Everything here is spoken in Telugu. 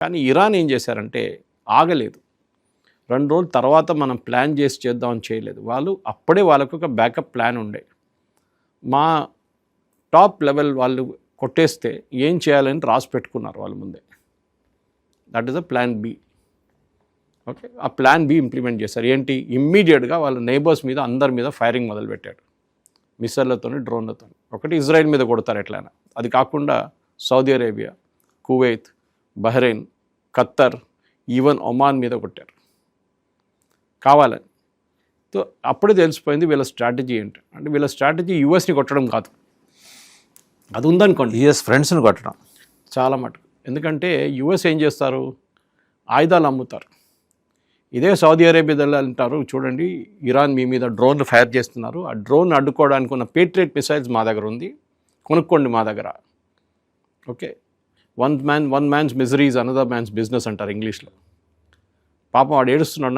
కానీ ఇరాన్ ఏం చేశారంటే ఆగలేదు. 2 రోజుల తర్వాత మనం ప్లాన్ చేసి చేద్దామని చేయలేదు. వాళ్ళు అప్పుడే వాళ్ళకు ఒక బ్యాకప్ ప్లాన్ ఉండే. మా టాప్ లెవెల్ వాళ్ళు కొట్టేస్తే ఏం చేయాలని రాసి పెట్టుకున్నారు వాళ్ళ ముందే. That is a plan B. Okay, ఆ ప్లాన్ బి ఇంప్లిమెంట్ చేశారు. ఏంటి, ఇమ్మీడియట్గా వాళ్ళ నైబర్స్ మీద అందరి మీద ఫైరింగ్ మొదలుపెట్టాడు, మిసైళ్ళతోని, డ్రోన్లతో. ఒకటి ఇజ్రాయెల్ మీద కొడతారు ఎట్లయినా, అది కాకుండా Saudi Arabia, Kuwait, Bahrain, Khattar, even Oman మీద కొట్టారు కావాలని. సో అప్పుడే తెలిసిపోయింది వీళ్ళ స్ట్రాటజీ ఏంటి. అంటే వీళ్ళ స్ట్రాటజీ యూఎస్ని కొట్టడం కాదు, అది ఉందనుకోండి, యుఎస్ ఫ్రెండ్స్ని కొట్టడం చాలా మటుకు. ఎందుకంటే యుఎస్ ఏం చేస్తారు, ఆయుధాలు అమ్ముతారు. ఇదే సౌదీ అరేబియాలో అంటారు, చూడండి ఇరాన్ మీ మీద డ్రోన్లు ఫైర్ చేస్తున్నారు, ఆ డ్రోన్ అడ్డుకోవడానికి ఉన్న పేట్రియట్ మిసైల్స్ మా దగ్గర ఉంది, కొనుక్కోండి మా దగ్గర. Okay, one man's misery is another man's business అంటారు ఇంగ్లీష్లో. పాపం వాడు ఏడుస్తున్నాడు.